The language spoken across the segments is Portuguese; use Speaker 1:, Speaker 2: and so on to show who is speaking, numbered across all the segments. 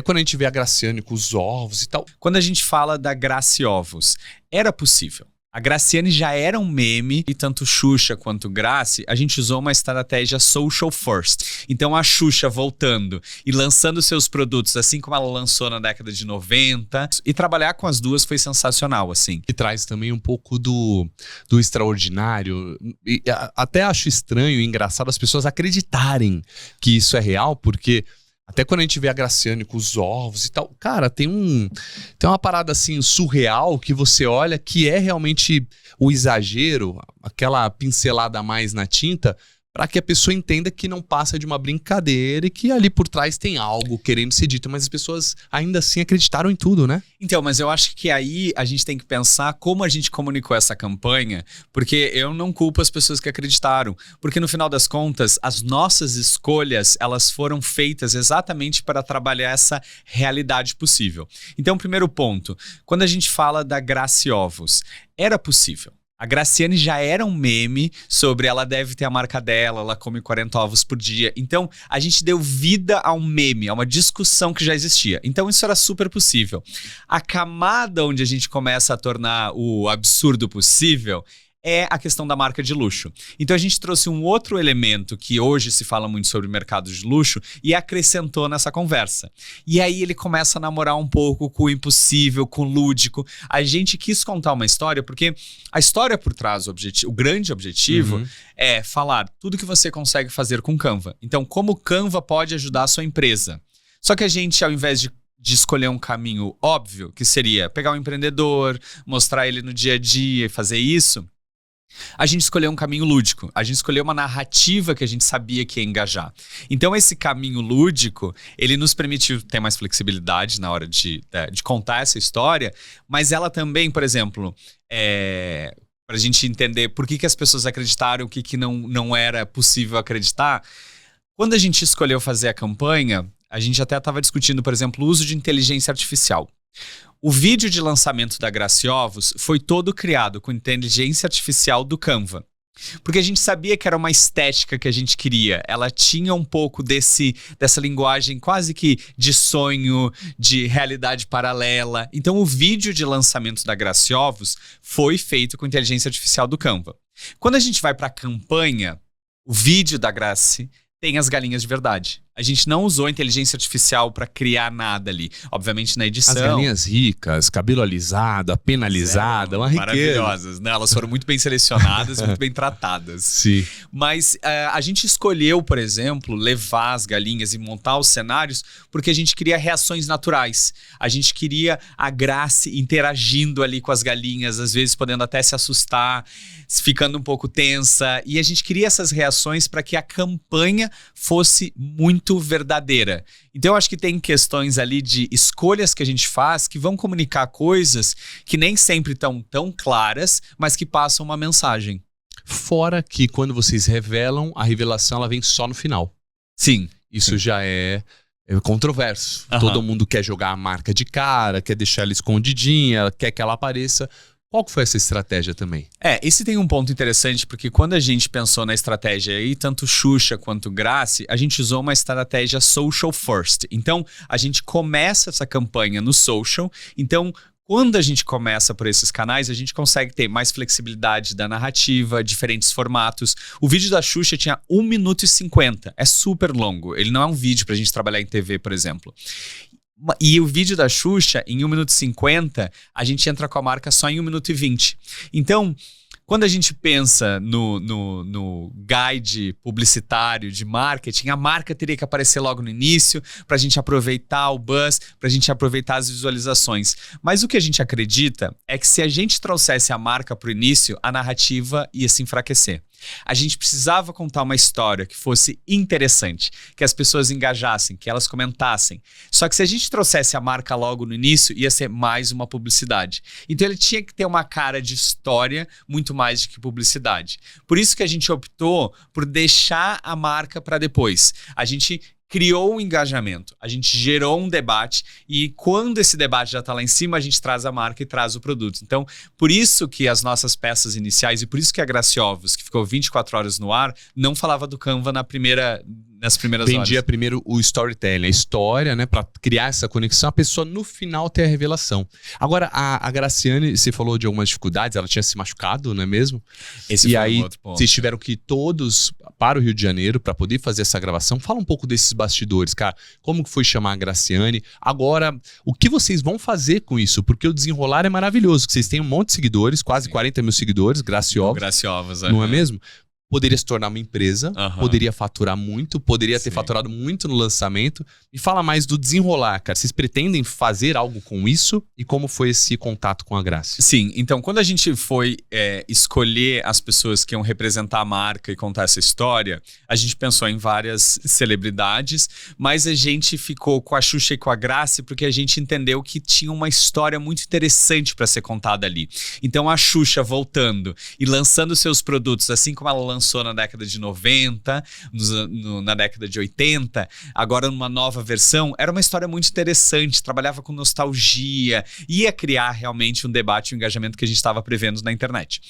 Speaker 1: quando a gente vê a Graciane com os ovos e tal.
Speaker 2: Quando a gente fala da Grace Ovos, era possível. A Graciane já era um meme e tanto Xuxa quanto Grace, a gente usou uma estratégia social first. Então a Xuxa voltando e lançando seus produtos assim como ela lançou na década de 90 e trabalhar com as duas foi sensacional, assim.
Speaker 1: Que traz também um pouco do extraordinário. E até acho estranho e engraçado as pessoas acreditarem que isso é real, porque até quando a gente vê a Graciane com os ovos e tal, cara, tem uma parada assim surreal que você olha que é realmente o exagero, aquela pincelada a mais na tinta, para que a pessoa entenda que não passa de uma brincadeira e que ali por trás tem algo querendo ser dito, mas as pessoas ainda assim acreditaram em tudo, né?
Speaker 2: Então, mas eu acho que aí a gente tem que pensar como a gente comunicou essa campanha, porque eu não culpo as pessoas que acreditaram, porque no final das contas, as nossas escolhas, elas foram feitas exatamente para trabalhar essa realidade possível. Então, primeiro ponto, quando a gente fala da Grace Ovos, era possível. A Graciane já era um meme sobre ela deve ter a marca dela, ela come 40 ovos por dia. Então, a gente deu vida a um meme, a uma discussão que já existia. Então, isso era super possível. A camada onde a gente começa a tornar o absurdo possível é a questão da marca de luxo. Então a gente trouxe um outro elemento que hoje se fala muito sobre o mercado de luxo e acrescentou nessa conversa. E aí ele começa a namorar um pouco com o impossível, com o lúdico. A gente quis contar uma história porque a história por trás, o grande objetivo é falar tudo que você consegue fazer com Canva. Então como o Canva pode ajudar a sua empresa. Só que a gente, ao invés de escolher um caminho óbvio, que seria pegar um empreendedor, mostrar ele no dia a dia e fazer isso, a gente escolheu um caminho lúdico, a gente escolheu uma narrativa que a gente sabia que ia engajar. Então esse caminho lúdico, ele nos permitiu ter mais flexibilidade na hora de contar essa história, mas ela também, por exemplo, para a gente entender por que as pessoas acreditaram, o que não era possível acreditar. Quando a gente escolheu fazer a campanha, a gente até estava discutindo, por exemplo, o uso de inteligência artificial. O vídeo de lançamento da Grace Ovos foi todo criado com inteligência artificial do Canva. Porque a gente sabia que era uma estética que a gente queria. Ela tinha um pouco dessa linguagem quase que de sonho, de realidade paralela. Então o vídeo de lançamento da Grace Ovos foi feito com inteligência artificial do Canva. Quando a gente vai para a campanha, o vídeo da Grace tem as galinhas de verdade. A gente não usou inteligência artificial para criar nada ali. Obviamente na edição.
Speaker 1: As galinhas ricas, cabelo alisado, a pena alisada, uma riqueza.
Speaker 2: Maravilhosas, né? Elas foram muito bem selecionadas, muito bem tratadas.
Speaker 1: Sim.
Speaker 2: Mas a gente escolheu, por exemplo, levar as galinhas e montar os cenários porque a gente queria reações naturais. A gente queria a Grace interagindo ali com as galinhas, às vezes podendo até se assustar, ficando um pouco tensa. E a gente queria essas reações para que a campanha fosse muito verdadeira. Então eu acho que tem questões ali de escolhas que a gente faz que vão comunicar coisas que nem sempre estão tão claras, mas que passam uma mensagem.
Speaker 1: Fora que quando vocês revelam, a revelação ela vem só no final.
Speaker 2: Sim.
Speaker 1: Isso já é controverso. Todo mundo quer jogar a marca de cara, quer deixar ela escondidinha, quer que ela apareça. Qual que foi essa estratégia também?
Speaker 2: Esse tem um ponto interessante, porque quando a gente pensou na estratégia aí, tanto Xuxa quanto Grace, a gente usou uma estratégia social first. Então, a gente começa essa campanha no social. Então, quando a gente começa por esses canais, a gente consegue ter mais flexibilidade da narrativa, diferentes formatos. O vídeo da Xuxa tinha 1 minuto e 50. É super longo. Ele não é um vídeo pra gente trabalhar em TV, por exemplo. E o vídeo da Xuxa, em 1 minuto e 50, a gente entra com a marca só em 1 minuto e 20. Então, quando a gente pensa no guide publicitário de marketing, a marca teria que aparecer logo no início para a gente aproveitar o buzz, para a gente aproveitar as visualizações. Mas o que a gente acredita é que se a gente trouxesse a marca para o início, a narrativa ia se enfraquecer. A gente precisava contar uma história que fosse interessante, que as pessoas engajassem, que elas comentassem. Só que se a gente trouxesse a marca logo no início, ia ser mais uma publicidade. Então ele tinha que ter uma cara de história muito mais do que publicidade. Por isso que a gente optou por deixar a marca para depois. A gente criou um engajamento, a gente gerou um debate e quando esse debate já está lá em cima, a gente traz a marca e traz o produto. Então, por isso que as nossas peças iniciais e por isso que a Grace Ovos, que ficou 24 horas no ar, não falava do Canva Nas primeiras
Speaker 1: vendia
Speaker 2: horas.
Speaker 1: primeiro o storytelling, a história, né? Pra criar essa conexão, a pessoa no final ter a revelação. Agora, a Graciane, você falou de algumas dificuldades, ela tinha se machucado, não é mesmo?
Speaker 2: Esse
Speaker 1: E
Speaker 2: foi
Speaker 1: aí,
Speaker 2: um outro ponto.
Speaker 1: vocês tiveram que ir todos para o Rio de Janeiro para poder fazer essa gravação. Fala um pouco desses bastidores, cara. Como que foi chamar a Graciane? Agora, o que vocês vão fazer com isso? Porque o desenrolar é maravilhoso, que vocês têm um monte de seguidores, quase 40 mil seguidores, Graciovos,
Speaker 2: Graciovas,
Speaker 1: não é mesmo? Poderia se tornar uma empresa,
Speaker 2: Aham.
Speaker 1: poderia faturar muito, poderia ter
Speaker 2: Sim.
Speaker 1: faturado muito no lançamento. E fala mais do desenrolar, cara. Vocês pretendem fazer algo com isso? E como foi esse contato com a Grace?
Speaker 2: Sim, então quando a gente foi escolher as pessoas que iam representar a marca e contar essa história, a gente pensou em várias celebridades, mas a gente ficou com a Xuxa e com a Grace porque a gente entendeu que tinha uma história muito interessante para ser contada ali. Então a Xuxa voltando e lançando seus produtos, assim como ela lançou na década de 90, na década de 80, agora numa nova versão, era uma história muito interessante, trabalhava com nostalgia, ia criar realmente um debate, um engajamento que a gente estava prevendo na internet.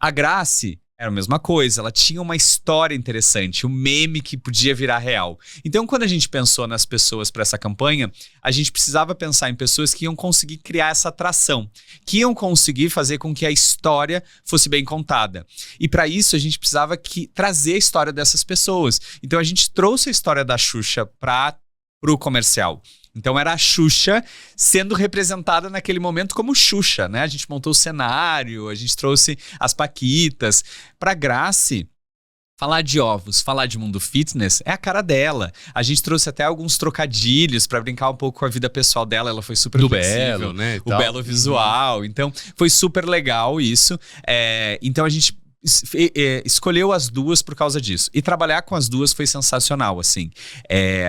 Speaker 2: A Grace era a mesma coisa, ela tinha uma história interessante, um meme que podia virar real. Então, quando a gente pensou nas pessoas para essa campanha, a gente precisava pensar em pessoas que iam conseguir criar essa atração, que iam conseguir fazer com que a história fosse bem contada. E para isso, a gente precisava trazer a história dessas pessoas. Então, a gente trouxe a história da Xuxa para o comercial. Então era a Xuxa sendo representada naquele momento como Xuxa, né? A gente montou o cenário, a gente trouxe as paquitas. Pra Grace, falar de ovos, falar de mundo fitness é a cara dela. A gente trouxe até alguns trocadilhos pra brincar um pouco com a vida pessoal dela. Ela foi super
Speaker 1: Do
Speaker 2: flexível,
Speaker 1: belo, né? e
Speaker 2: o
Speaker 1: tal.
Speaker 2: belo visual. Então foi super legal isso. Então a gente escolheu as duas por causa disso. E trabalhar com as duas foi sensacional, assim.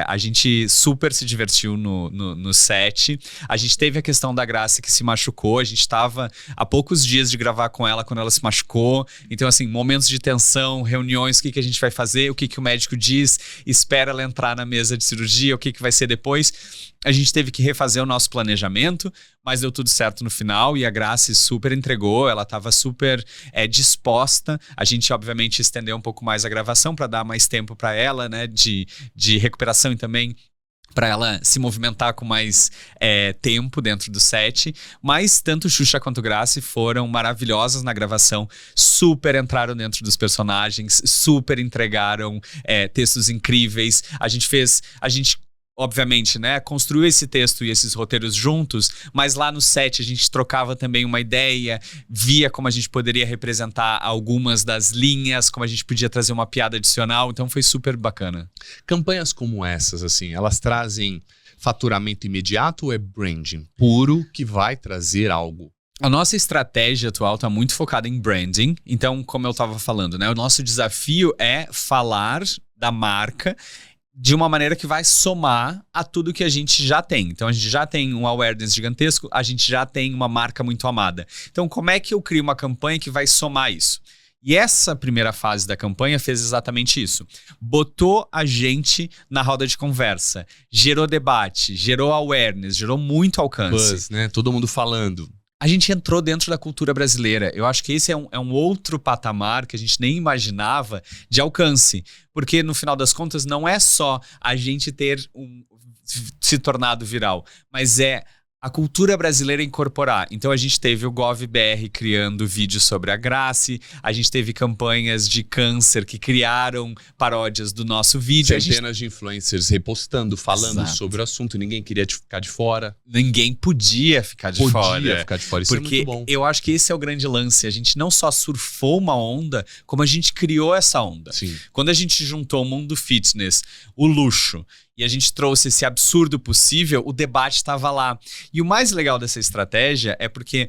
Speaker 2: A gente super se divertiu no set. A gente teve a questão da Grace que se machucou. A gente estava há poucos dias de gravar com ela quando ela se machucou. Então, assim, momentos de tensão, reuniões, o que a gente vai fazer, o que o médico diz, espera ela entrar na mesa de cirurgia, o que vai ser depois. A gente teve que refazer o nosso planejamento, mas deu tudo certo no final e a Grace super entregou, ela estava super disposta. A gente, obviamente, estendeu um pouco mais a gravação para dar mais tempo para ela, né, de recuperação e também para ela se movimentar com mais tempo dentro do set. Mas tanto Xuxa quanto Grace foram maravilhosas na gravação, super entraram dentro dos personagens, super entregaram textos incríveis. A gente obviamente, né, construiu esse texto e esses roteiros juntos, mas lá no set a gente trocava também uma ideia, via como a gente poderia representar algumas das linhas, como a gente podia trazer uma piada adicional, então foi super bacana.
Speaker 1: Campanhas como essas, assim, elas trazem faturamento imediato ou é branding puro que vai trazer algo?
Speaker 2: A nossa estratégia atual está muito focada em branding, então, como eu estava falando, né, o nosso desafio é falar da marca de uma maneira que vai somar a tudo que a gente já tem. Então, a gente já tem um awareness gigantesco, a gente já tem uma marca muito amada. Então, como é que eu crio uma campanha que vai somar isso? E essa primeira fase da campanha fez exatamente isso. Botou a gente na roda de conversa, gerou debate, gerou awareness, gerou muito alcance.
Speaker 1: Buzz, né? Todo mundo falando.
Speaker 2: A gente entrou dentro da cultura brasileira. Eu acho que esse é um outro patamar que a gente nem imaginava de alcance. Porque, no final das contas, não é só a gente ter se tornado viral, mas é a cultura brasileira incorporar. Então a gente teve o GovBR criando vídeos sobre a Grace, a gente teve campanhas de câncer que criaram paródias do nosso vídeo.
Speaker 1: Centenas de influencers repostando, falando
Speaker 2: Exato.
Speaker 1: sobre o assunto, ninguém queria ficar de fora.
Speaker 2: Ninguém podia ficar de fora.
Speaker 1: Podia ficar de fora, isso
Speaker 2: Porque
Speaker 1: é muito bom.
Speaker 2: eu acho que esse é o grande lance. A gente não só surfou uma onda, como a gente criou essa onda.
Speaker 1: Sim.
Speaker 2: Quando a gente juntou o mundo fitness, o luxo, e a gente trouxe esse absurdo possível, o debate estava lá. E o mais legal dessa estratégia é porque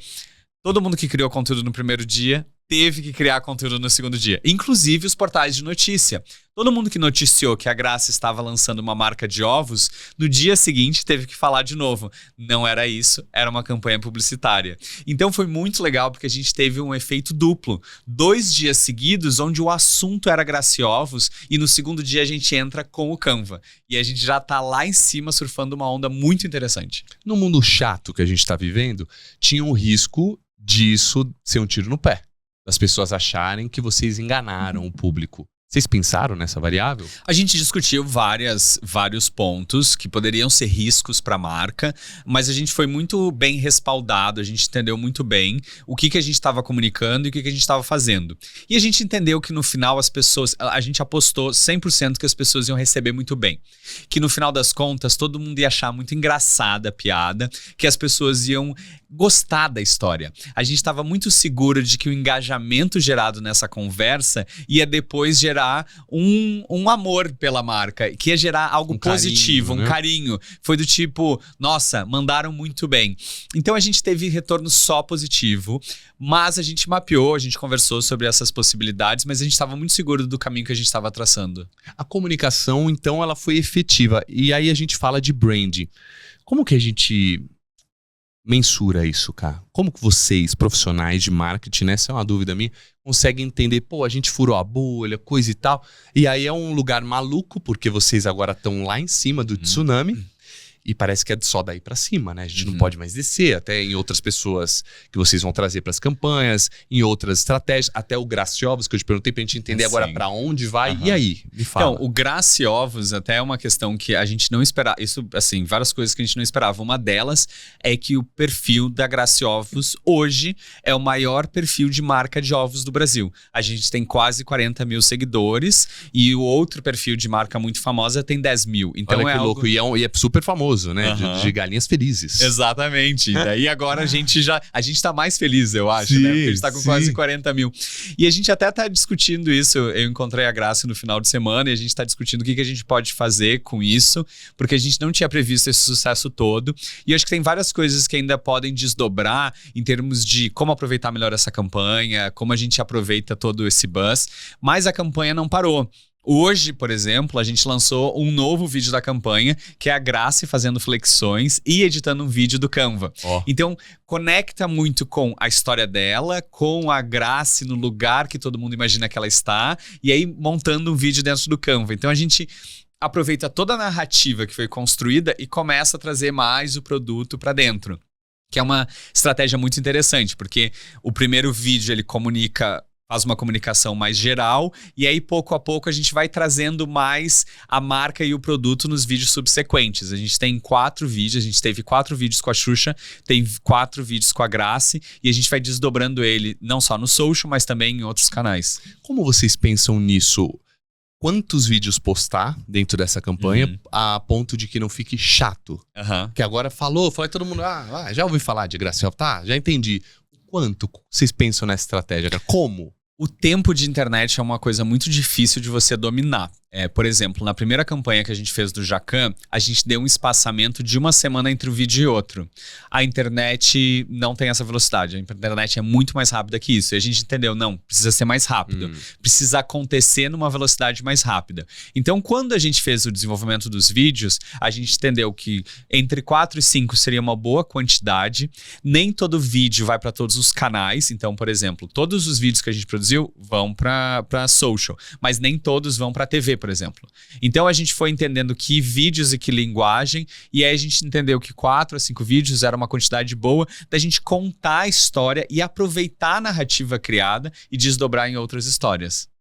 Speaker 2: todo mundo que criou conteúdo no primeiro dia teve que criar conteúdo no segundo dia. Inclusive os portais de notícia. Todo mundo que noticiou que a Grace estava lançando uma marca de ovos, no dia seguinte teve que falar de novo. Não era isso, era uma campanha publicitária. Então foi muito legal porque a gente teve um efeito duplo. 2 dias seguidos onde o assunto era Grace Ovos e no segundo dia a gente entra com o Canva. E a gente já tá lá em cima surfando uma onda muito interessante.
Speaker 1: No mundo chato que a gente tá vivendo, tinha um risco disso ser um tiro no pé. Das pessoas acharem que vocês enganaram o público. Vocês pensaram nessa variável?
Speaker 2: A gente discutiu vários pontos que poderiam ser riscos para a marca, mas a gente foi muito bem respaldado, a gente entendeu muito bem o que a gente estava comunicando e o que a gente estava fazendo. E a gente entendeu que no final a gente apostou 100% que as pessoas iam receber muito bem. Que no final das contas todo mundo ia achar muito engraçada a piada, que as pessoas iam gostar da história. A gente estava muito seguro de que o engajamento gerado nessa conversa ia depois gerar um amor pela marca, que ia gerar algo positivo, um carinho. Foi do tipo, nossa, mandaram muito bem. Então a gente teve retorno só positivo, mas a gente mapeou, a gente conversou sobre essas possibilidades, mas a gente estava muito seguro do caminho que a gente estava traçando.
Speaker 1: A comunicação, então, ela foi efetiva. E aí a gente fala de brand. Como que a gente mensura isso, cara? Como que vocês, profissionais de marketing, né, essa é uma dúvida minha, conseguem entender, pô, a gente furou a bolha, coisa e tal, e aí é um lugar maluco, porque vocês agora estão lá em cima do tsunami, e parece que é só daí pra cima, né? A gente não pode mais descer, até em outras pessoas que vocês vão trazer pras campanhas, em outras estratégias, até o Graciovos, que eu te perguntei pra gente entender agora pra onde vai, e aí? Me fala.
Speaker 2: Então, o Graciovos até é uma questão que a gente não esperava, isso, assim, várias coisas que a gente não esperava. Uma delas é que o perfil da Graciovos hoje é o maior perfil de marca de ovos do Brasil. A gente tem quase 40 mil seguidores e o outro perfil de marca muito famosa tem 10 mil. Então
Speaker 1: olha que louco, e é super famoso, né? De galinhas felizes.
Speaker 2: Exatamente. E daí agora a gente tá mais feliz, eu acho,
Speaker 1: sim,
Speaker 2: né? Porque a gente tá com quase 40 mil. E a gente até tá discutindo isso. Eu encontrei a Graça no final de semana e a gente tá discutindo o que a gente pode fazer com isso, porque a gente não tinha previsto esse sucesso todo. E eu acho que tem várias coisas que ainda podem desdobrar em termos de como aproveitar melhor essa campanha, como a gente aproveita todo esse buzz. Mas a campanha não parou. Hoje, por exemplo, a gente lançou um novo vídeo da campanha, que é a Grace fazendo flexões e editando um vídeo do Canva. Então, conecta muito com a história dela, com a Grace no lugar que todo mundo imagina que ela está, e aí montando um vídeo dentro do Canva. Então, a gente aproveita toda a narrativa que foi construída e começa a trazer mais o produto para dentro. Que é uma estratégia muito interessante, porque o primeiro vídeo ele faz uma comunicação mais geral, e aí pouco a pouco a gente vai trazendo mais a marca e o produto nos vídeos subsequentes. A gente tem 4 vídeos, a gente teve 4 vídeos com a Xuxa, tem 4 vídeos com a Grace, e a gente vai desdobrando ele não só no social, mas também em outros canais.
Speaker 1: Como vocês pensam nisso? Quantos vídeos postar dentro dessa campanha a ponto de que não fique chato? Que agora falou todo mundo, já ouvi falar de Graciela, tá, já entendi. Quanto vocês pensam nessa estratégia? Como?
Speaker 2: O tempo de internet é uma coisa muito difícil de você dominar. Por exemplo, na primeira campanha que a gente fez do Jacan, a gente deu um espaçamento de 1 semana entre um vídeo e outro. A internet não tem essa velocidade, a internet é muito mais rápida que isso. E a gente entendeu, não, precisa ser mais rápido. Precisa acontecer numa velocidade mais rápida. Então, quando a gente fez o desenvolvimento dos vídeos, a gente entendeu que entre 4 e 5 seria uma boa quantidade. Nem todo vídeo vai para todos os canais. Então, por exemplo, todos os vídeos que a gente produziu vão para social, mas nem todos vão para TV, por exemplo. Então a gente foi entendendo que vídeos e que linguagem, e aí a gente entendeu que 4 a 5 vídeos era uma quantidade boa da gente contar a história e aproveitar a narrativa criada e desdobrar em outras histórias.